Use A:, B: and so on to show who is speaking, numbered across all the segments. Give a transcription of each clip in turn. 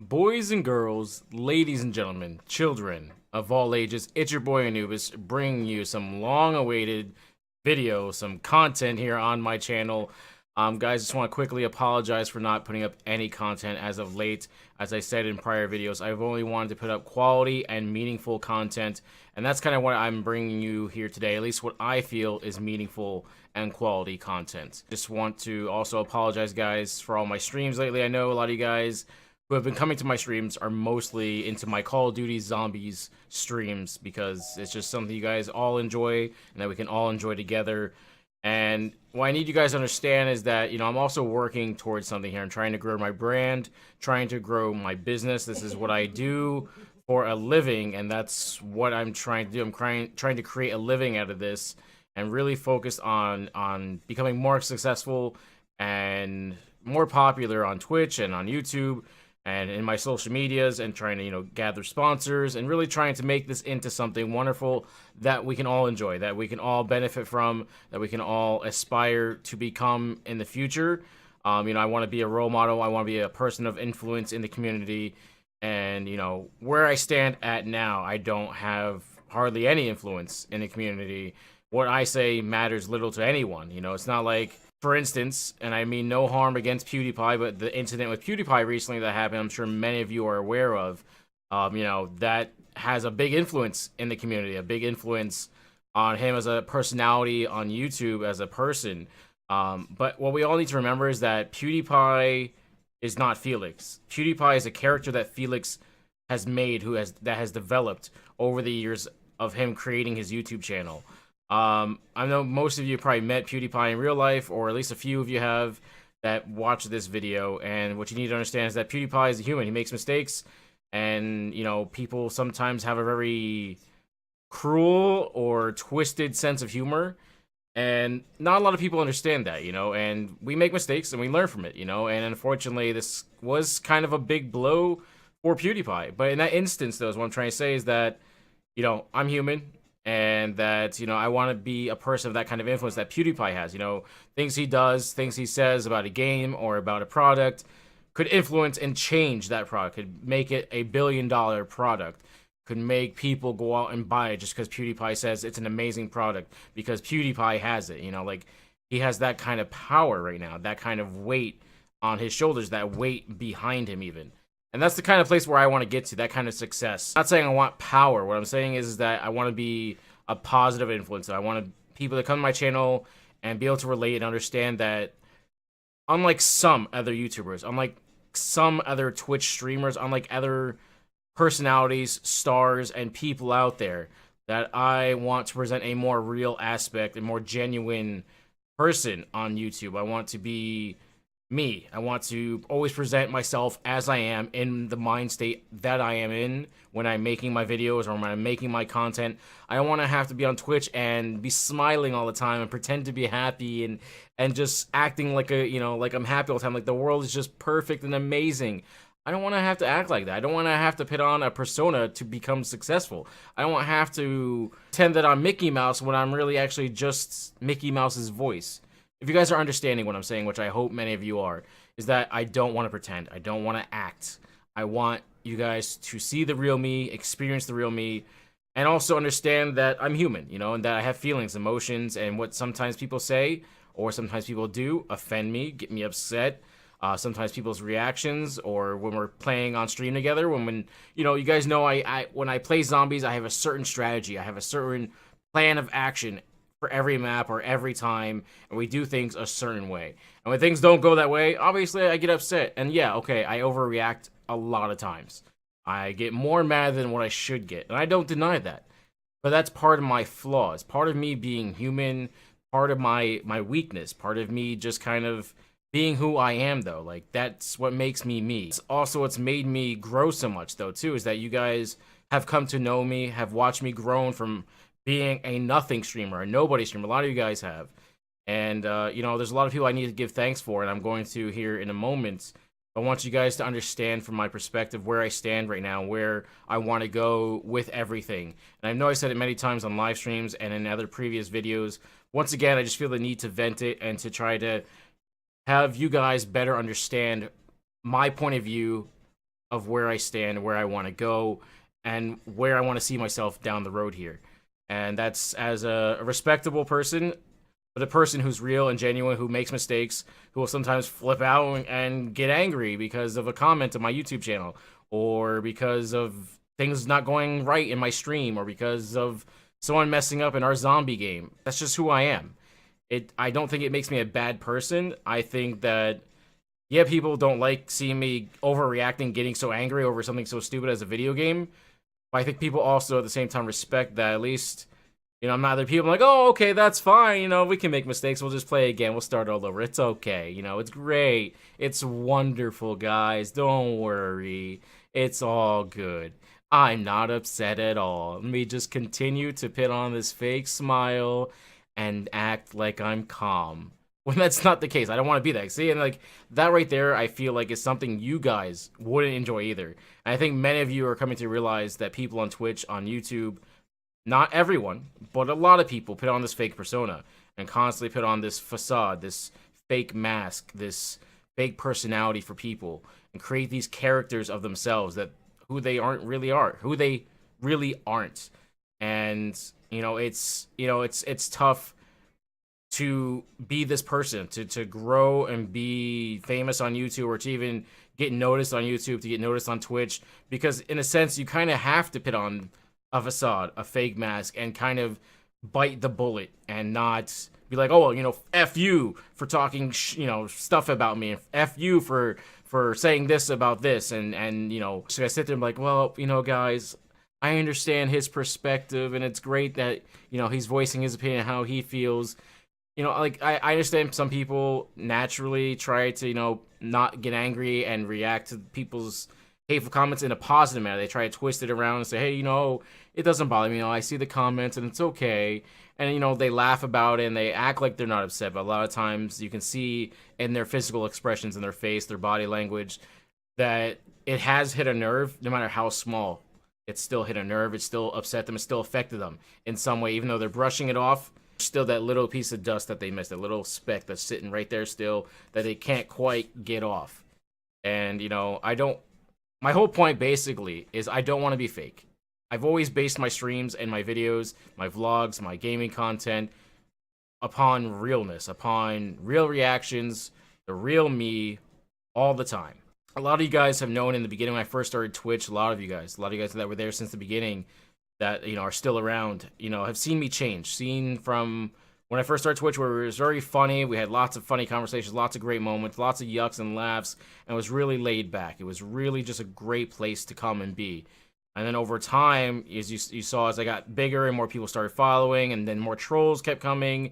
A: Boys and girls, ladies and gentlemen, children of all ages, it's your boy Anubis bringing you some long-awaited video, some content here on my channel. Guys, just want to quickly apologize for not putting up any content as of late. As I said in prior videos, I've only wanted to put up quality and meaningful content, and that's kind of what I'm bringing you here today, at least what I feel is meaningful and quality content. Just want to also apologize, guys, for all my streams lately. I know a lot of you guys who have been coming to my streams are mostly into my Call of Duty Zombies streams because it's just something you guys all enjoy and that we can all enjoy together. And what I need you guys to understand is that, I'm also working towards something here. I'm trying to grow my brand, trying to grow my business. This is what I do for a living, and that's what I'm trying to do. I'm trying to create a living out of this and really focus on becoming more successful and more popular on Twitch and on YouTube and in my social medias, and trying to, gather sponsors and really trying to make this into something wonderful that we can all enjoy, that we can all benefit from, that we can all aspire to become in the future. I want to be a role model. I want to be a person of influence in the community. And, where I stand at now, I don't have hardly any influence in the community. What I say matters little to anyone. It's not like, for instance, and I mean no harm against PewDiePie, but the incident with PewDiePie recently that happened, I'm sure many of you are aware of, that has a big influence in the community, a big influence on him as a personality, on YouTube as a person. But what we all need to remember is that PewDiePie is not Felix. PewDiePie is a character that Felix has made, that has developed over the years of him creating his YouTube channel. I know most of you probably met PewDiePie in real life, or at least a few of you have that watch this video, and what you need to understand is that PewDiePie is a human. He makes mistakes, and, people sometimes have a very cruel or twisted sense of humor, and not a lot of people understand that, and we make mistakes and we learn from it, and unfortunately this was kind of a big blow for PewDiePie. But in that instance, though, is what I'm trying to say is that, I'm human, and that, I want to be a person of that kind of influence that PewDiePie has. Things he does, things he says about a game or about a product could influence and change that product, could make it a billion-dollar product, could make people go out and buy it just because PewDiePie says it's an amazing product, because PewDiePie has it. Like, he has that kind of power right now, that kind of weight on his shoulders, that weight behind him even. And that's the kind of place where I want to get to, that kind of success. I'm not saying I want power. What I'm saying is that I want to be a positive influence. I want people to come to my channel and be able to relate and understand that, unlike some other YouTubers, unlike some other Twitch streamers, unlike other personalities, stars, and people out there, that I want to present a more real aspect, a more genuine person on YouTube. I want to be me. I want to always present myself as I am, in the mind state that I am in when I'm making my videos or when I'm making my content. I don't want to have to be on Twitch and be smiling all the time and pretend to be happy and just acting like like I'm happy all the time, like the world is just perfect and amazing. I don't want to have to act like that. I don't want to have to put on a persona to become successful. I don't want to have to pretend that I'm Mickey Mouse when I'm really actually just Mickey Mouse's voice. If you guys are understanding what I'm saying, which I hope many of you are, is that I don't want to pretend. I don't want to act. I want you guys to see the real me, experience the real me, and also understand that I'm human, and that I have feelings, emotions, and what sometimes people say or sometimes people do offend me, get me upset. Sometimes people's reactions, or when we're playing on stream together, when you guys know when I play zombies, I have a certain strategy. I have a certain plan of action for every map or every time, and we do things a certain way. And when things don't go that way, obviously I get upset. And yeah, okay, I overreact a lot of times. I get more mad than what I should get, and I don't deny that. But that's part of my flaws, part of me being human, part of my weakness, part of me just kind of being who I am, though. Like, that's what makes me me. It's also what's made me grow so much, though, too, is that you guys have come to know me, have watched me grown from being a nothing streamer, a nobody streamer. A lot of you guys have. And, there's a lot of people I need to give thanks for, and I'm going to here in a moment. I want you guys to understand from my perspective where I stand right now, where I want to go with everything. And I know I said it many times on live streams and in other previous videos. Once again, I just feel the need to vent it and to try to have you guys better understand my point of view of where I stand, where I want to go, and where I want to see myself down the road here. And that's as a respectable person, but a person who's real and genuine, who makes mistakes, who will sometimes flip out and get angry because of a comment on my YouTube channel, or because of things not going right in my stream, or because of someone messing up in our zombie game. That's just who I am. I don't think it makes me a bad person. I think that, yeah, people don't like seeing me overreacting, getting so angry over something so stupid as a video game. But I think people also at the same time respect that. At least, I'm not other people. I'm like, oh, okay, that's fine. We can make mistakes. We'll just play again. We'll start all over. It's okay. It's great. It's wonderful, guys. Don't worry. It's all good. I'm not upset at all. Let me just continue to put on this fake smile and act like I'm calm. When that's not the case. I don't want to be that. See, and like that right there, I feel like is something you guys wouldn't enjoy either. And I think many of you are coming to realize that people on Twitch, on YouTube, not everyone, but a lot of people put on this fake persona and constantly put on this facade, this fake mask, this fake personality for people, and create these characters of themselves that who they who they really aren't. And it's tough to be this person, to grow and be famous on YouTube, or to even get noticed on YouTube, to get noticed on Twitch, because in a sense you kind of have to put on a facade, a fake mask, and kind of bite the bullet and not be like, oh, well, F you for talking, stuff about me, and F you for saying this about this, and so I sit there and be like, well, guys, I understand his perspective, and it's great that, he's voicing his opinion, how he feels. Like, I understand some people naturally try to, not get angry and react to people's hateful comments in a positive manner. They try to twist it around and say, hey, it doesn't bother me. I see the comments and it's okay. And, they laugh about it and they act like they're not upset. But a lot of times you can see in their physical expressions, in their face, their body language, that it has hit a nerve, no matter how small. It's still hit a nerve. It still upset them. It still affected them in some way, even though they're brushing it off. Still that little piece of dust that they missed, that little speck that's sitting right there still that they can't quite get off. And my whole point basically is I don't want to be fake. I've always based my streams and my videos, my vlogs, my gaming content upon realness, upon real reactions, the real me, all the time. A lot of you guys have known in the beginning when I first started Twitch, a lot of you guys that were there since the beginning, that are still around, have seen me change. Seen from when I first started Twitch, where it was very funny, we had lots of funny conversations, lots of great moments, lots of yucks and laughs, and it was really laid back. It was really just a great place to come and be. And then over time, as you saw, as I got bigger and more people started following, and then more trolls kept coming,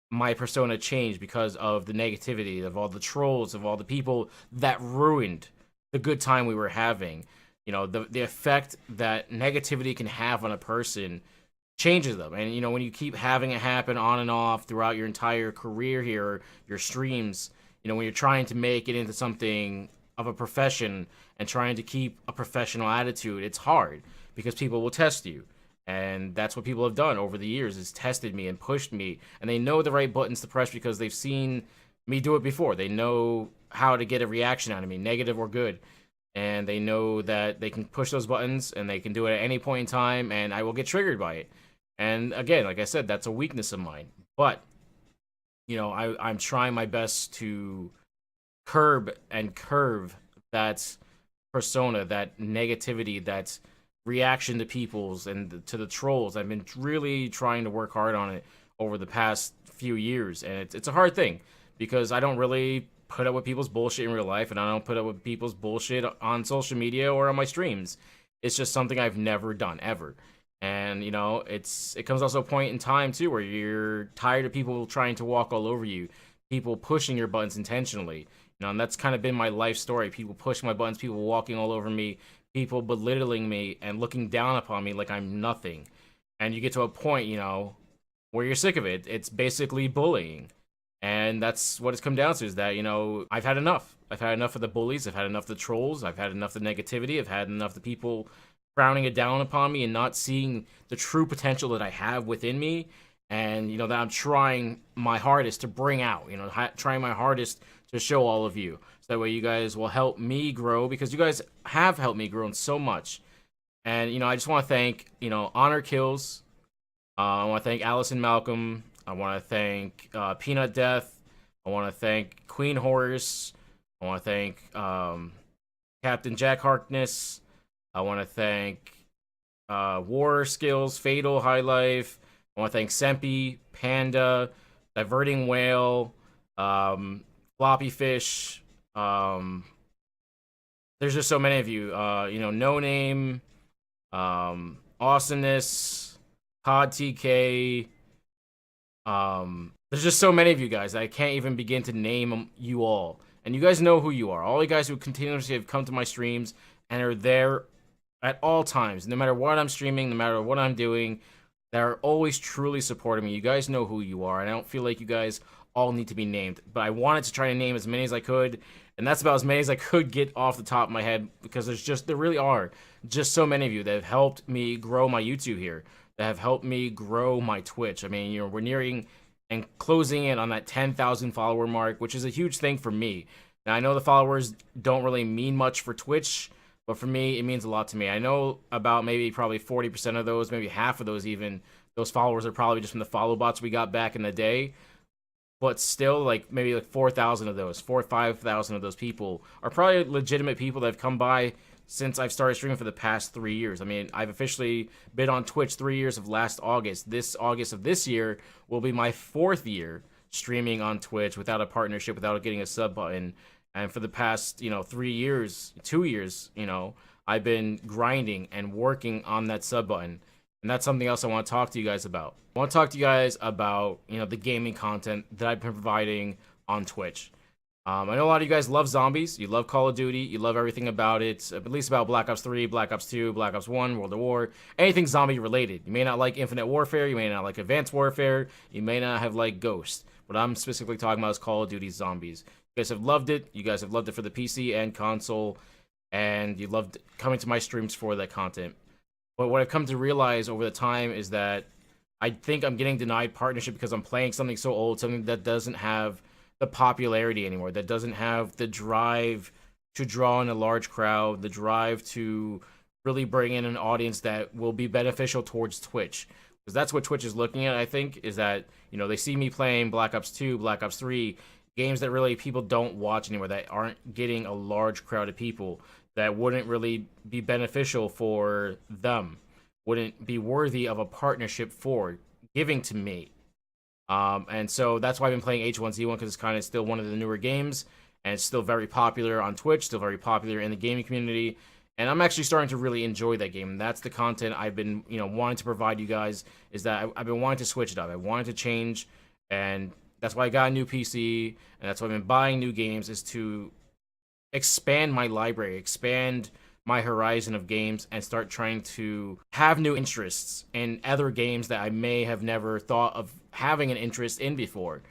A: my persona changed because of the negativity, of all the trolls, of all the people that ruined the good time we were having. The effect that negativity can have on a person changes them. And, when you keep having it happen on and off throughout your entire career here, your streams, when you're trying to make it into something of a profession and trying to keep a professional attitude, it's hard because people will test you. And that's what people have done over the years, is tested me and pushed me. And they know the right buttons to press because they've seen me do it before. They know how to get a reaction out of me, negative or good. And they know that they can push those buttons and they can do it at any point in time, and I will get triggered by it. And again, like I said, that's a weakness of mine. But, I'm trying my best to curb that persona, that negativity, that reaction to people's and to the trolls. I've been really trying to work hard on it over the past few years, and it's a hard thing because I don't really put up with people's bullshit in real life, and I don't put up with people's bullshit on social media or on my streams. It's just something I've never done, ever. And, it comes also a point in time, too, where you're tired of people trying to walk all over you, people pushing your buttons intentionally. And that's kind of been my life story. People pushing my buttons, people walking all over me, people belittling me and looking down upon me like I'm nothing. And you get to a point, where you're sick of it. It's basically bullying. And that's what it's come down to, is that, I've had enough. I've had enough of the bullies. I've had enough of the trolls. I've had enough of the negativity. I've had enough of the people frowning it down upon me and not seeing the true potential that I have within me. And, that I'm trying my hardest to bring out, trying my hardest to show all of you. So that way you guys will help me grow, because you guys have helped me grow so much. And, you know, I just want to thank, you know, Honor Kills. I want to thank Allison Malcolm. I want to thank Peanut Death. I want to thank Queen Horse. I want to thank Captain Jack Harkness. I want to thank War Skills, Fatal, High Life. I want to thank Sempi, Panda, Diverting Whale, Floppy Fish. There's just so many of you. You know, No Name, Awesomeness, Pod TK. There's just so many of you guys. I can't even begin to name you all. And you guys know who you are. All you guys who continuously have come to my streams and are there at all times, no matter what I'm streaming, no matter what I'm doing, that are always truly supporting me. You guys know who you are, and I don't feel like you guys all need to be named. But I wanted to try to name as many as I could, and that's about as many as I could get off the top of my head, because there really are just so many of you that have helped me grow my YouTube here, that have helped me grow my Twitch. I mean, you know, we're nearing and closing in on that 10,000 follower mark, which is a huge thing for me. Now, I know the followers don't really mean much for Twitch, but for me, it means a lot to me. I know about probably 40% of those, maybe half of those even, those followers are probably just from the follow bots we got back in the day. But still, like, maybe like 4,000 of those, 4,000 or 5,000 of those people are probably legitimate people that have come by since I've started streaming for the past 3 years. I mean, I've officially been on Twitch 3 years of last August. This August of this year will be my 4th year streaming on Twitch without a partnership, without getting a sub button. And for the past, you know, 3 years, 2 years, you know, I've been grinding and working on that sub button. And that's something else I want to talk to you guys about. I want to talk to you guys about, you know, the gaming content that I've been providing on Twitch. I know a lot of you guys love zombies. You love Call of Duty. You love everything about it, at least about Black Ops 3, Black Ops 2, Black Ops 1, World at War, anything zombie related. You may not like Infinite Warfare. You may not like Advanced Warfare. You may not have liked Ghost. What I'm specifically talking about is Call of Duty Zombies. You guys have loved it. You guys have loved it for the PC and console, and you loved coming to my streams for that content. But what I've come to realize over the time is that I think I'm getting denied partnership because I'm playing something so old, something that doesn't have the popularity anymore, that doesn't have the drive to draw in a large crowd, the drive to really bring in an audience that will be beneficial towards Twitch. Because that's what Twitch is looking at, I think, is that, you know, they see me playing Black Ops 2, Black Ops 3, games that really people don't watch anymore, that aren't getting a large crowd of people, that wouldn't really be beneficial for them, wouldn't be worthy of a partnership for giving to me. And so that's why I've been playing H1Z1, because it's kind of still one of the newer games, and it's still very popular on Twitch, still very popular in the gaming community, and I'm actually starting to really enjoy that game. And that's the content I've been, you know, wanting to provide you guys, is that I've been wanting to switch it up. I wanted to change, and that's why I got a new PC, and that's why I've been buying new games, is to expand my library, expand my horizon of games, and start trying to have new interests in other games that I may have never thought of having an interest in before.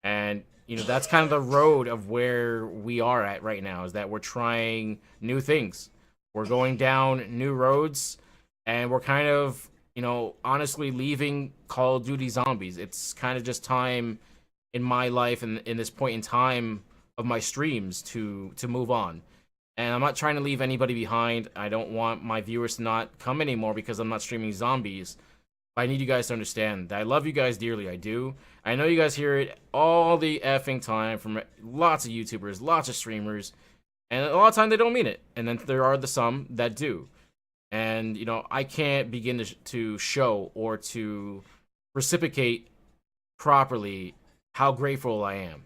A: And, you know, that's kind of the road of where we are at right now, is that we're trying new things. We're going down new roads, and we're kind of, you know, honestly leaving Call of Duty Zombies. It's kind of just time in my life and in this point in time of my streams to move on. And I'm not trying to leave anybody behind. I don't want my viewers to not come anymore because I'm not streaming zombies. But I need you guys to understand that I love you guys dearly. I do. I know you guys hear it all the effing time from lots of YouTubers, lots of streamers. And a lot of time they don't mean it. And then there are the some that do. And, you know, I can't begin to show or to reciprocate properly how grateful I am.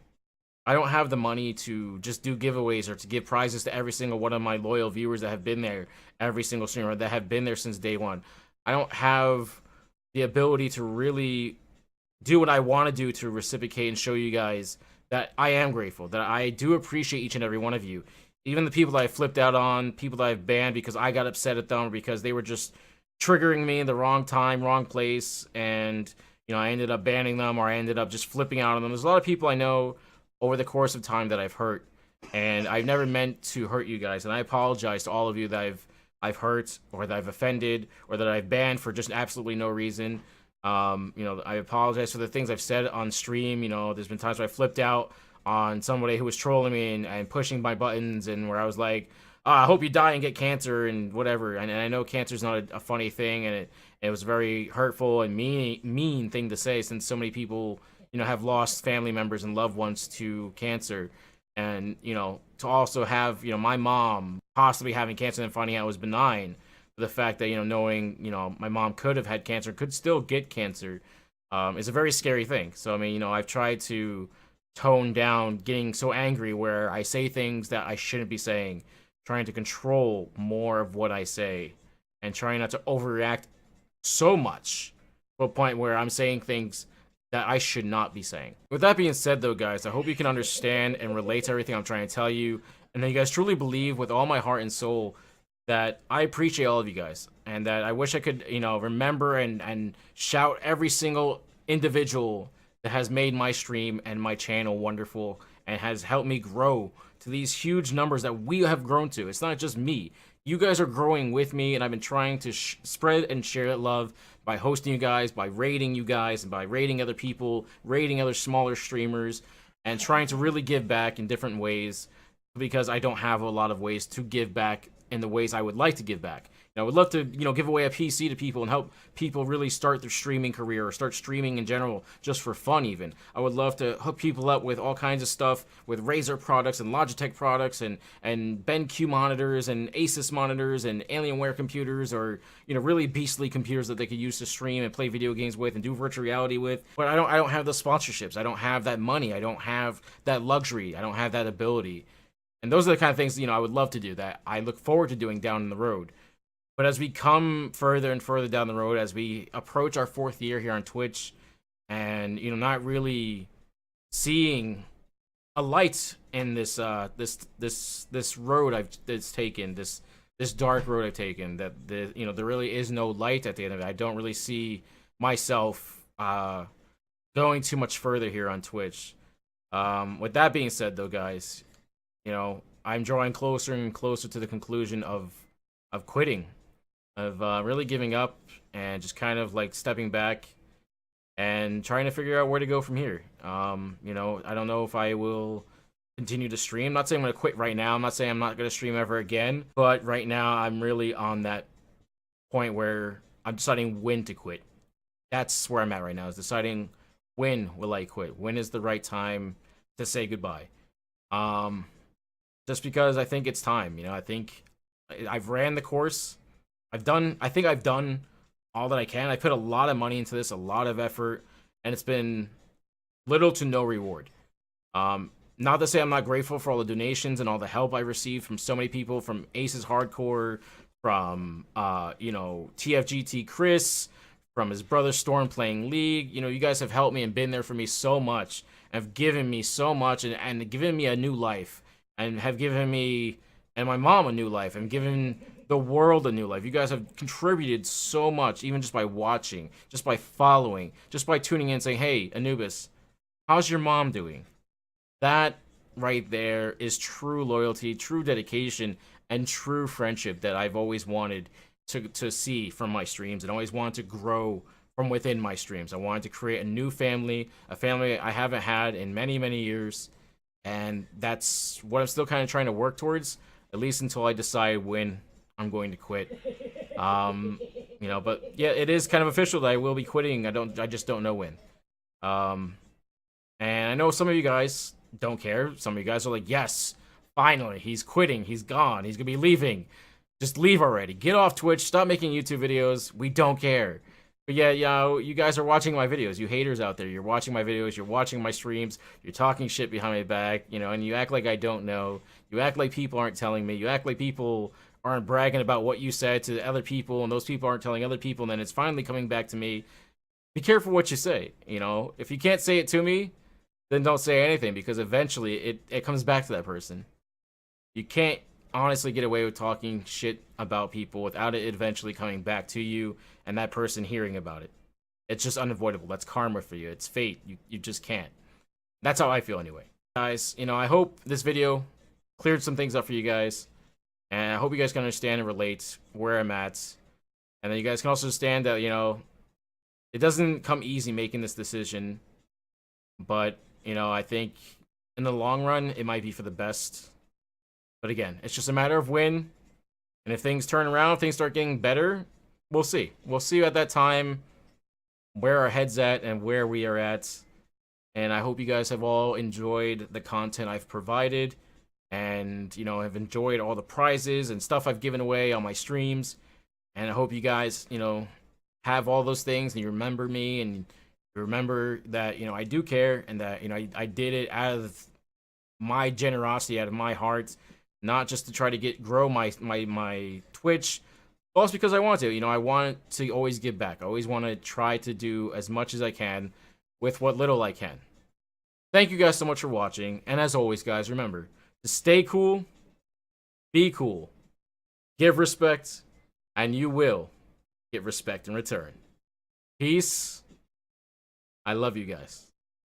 A: I don't have the money to just do giveaways or to give prizes to every single one of my loyal viewers that have been there every single stream, or that have been there since day one. I don't have the ability to really do what I want to do to reciprocate and show you guys that I am grateful, that I do appreciate each and every one of you. Even the people that I flipped out on, people that I've banned because I got upset at them, or because they were just triggering me in the wrong time, wrong place, and, you know, I ended up banning them, or I ended up just flipping out on them. There's a lot of people I know over the course of time that I've hurt, and I've never meant to hurt you guys, and I apologize to all of you that I've hurt, or that I've offended, or that I've banned for just absolutely no reason. You know, I apologize for the things I've said on stream. You know, there's been times where I flipped out on somebody who was trolling me and pushing my buttons, and where I was like, I hope you die and get cancer and whatever. And I know cancer's not a funny thing, and it was a very hurtful and mean thing to say, since so many people, have lost family members and loved ones to cancer. And, to also have, my mom possibly having cancer and finding out it was benign. The fact that, knowing, my mom could have had cancer, could still get cancer, is a very scary thing. So, I mean, I've tried to tone down getting so angry where I say things that I shouldn't be saying, trying to control more of what I say, and trying not to overreact so much to a point where I'm saying things that I should not be saying. With that being said, though, guys, I hope you can understand and relate to everything I'm trying to tell you, and that you guys truly believe with all my heart and soul that I appreciate all of you guys, and that I wish I could, remember and shout every single individual that has made my stream and my channel wonderful and has helped me grow to these huge numbers that we have grown to. It's not just me. You guys are growing with me, and I've been trying to spread and share that love by hosting you guys, by rating you guys, and by rating other people, rating other smaller streamers, and trying to really give back in different ways, because I don't have a lot of ways to give back in the ways I would like to give back. I would love to, give away a PC to people and help people really start their streaming career, or start streaming in general, just for fun even. I would love to hook people up with all kinds of stuff, with Razer products and Logitech products and BenQ monitors and Asus monitors and Alienware computers, or, really beastly computers that they could use to stream and play video games with and do virtual reality with. But I don't have the sponsorships. I don't have that money. I don't have that luxury. I don't have that ability. And those are the kind of things, I would love to do, that I look forward to doing down the road. But as we come further and further down the road, as we approach our 4th year here on Twitch, and not really seeing a light in this this road that's taken, this dark road I've taken, that there really is no light at the end of it. I don't really see myself going too much further here on Twitch. With that being said, though, guys, I'm drawing closer and closer to the conclusion of quitting, of really giving up, and just kind of like stepping back and trying to figure out where to go from here. I don't know if I will continue to stream. I'm not saying I'm going to quit right now. I'm not saying I'm not going to stream ever again, but right now I'm really on that point where I'm deciding when to quit. That's where I'm at right now, is deciding when will I quit. When is the right time to say goodbye? Just because I think it's time. I think I've ran the course. I think I've done all that I can. I put a lot of money into this, a lot of effort, and it's been little to no reward. Not to say I'm not grateful for all the donations and all the help I received from so many people, from Aces Hardcore, from TFGT Chris, from his brother Storm playing League. You guys have helped me and been there for me so much, and have given me so much, and given me a new life, and have given me and my mom a new life, and given the world a new life. You guys have contributed so much, even just by watching, just by following, just by tuning in and saying, hey, Anubis, how's your mom doing? That right there is true loyalty, true dedication, and true friendship that I've always wanted to see from my streams, and always wanted to grow from within my streams. I wanted to create a new family, a family I haven't had in many, many years, and that's what I'm still kind of trying to work towards, at least until I decide when I'm going to quit. But yeah, it is kind of official that I will be quitting. I just don't know when. And I know some of you guys don't care. Some of you guys are like, yes, finally, he's quitting, he's gone, he's gonna be leaving. Just leave already. Get off Twitch, stop making YouTube videos. We don't care. But yeah, you guys are watching my videos. You haters out there, you're watching my videos, you're watching my streams, you're talking shit behind my back, and you act like I don't know. You act like people aren't telling me. You act like people aren't bragging about what you said to other people, and those people aren't telling other people, and then it's finally coming back to me. Be careful what you say, If you can't say it to me, then don't say anything, because eventually it comes back to that person. You can't honestly get away with talking shit about people without it eventually coming back to you and that person hearing about it. It's just unavoidable. That's karma for you. It's fate. You just can't. That's how I feel anyway. Guys, I hope this video cleared some things up for you guys. And I hope you guys can understand and relate where I'm at. And then you guys can also understand that, it doesn't come easy making this decision. But, I think in the long run, it might be for the best. But again, it's just a matter of when. And if things turn around, if things start getting better, we'll see. We'll see at that time where our head's at and where we are at. And I hope you guys have all enjoyed the content I've provided. And, you know, have enjoyed all the prizes and stuff I've given away on my streams. And I hope you guys, you know, have all those things and you remember me and you remember that, you know, I do care and that, you know, I did it out of my generosity, out of my heart, not just to try to grow my Twitch, but also because I want to. You know, I want to always give back. I always want to try to do as much as I can with what little I can. Thank you guys so much for watching, and as always, guys, remember to stay cool, be cool, give respect, and you will get respect in return. Peace. I love you guys.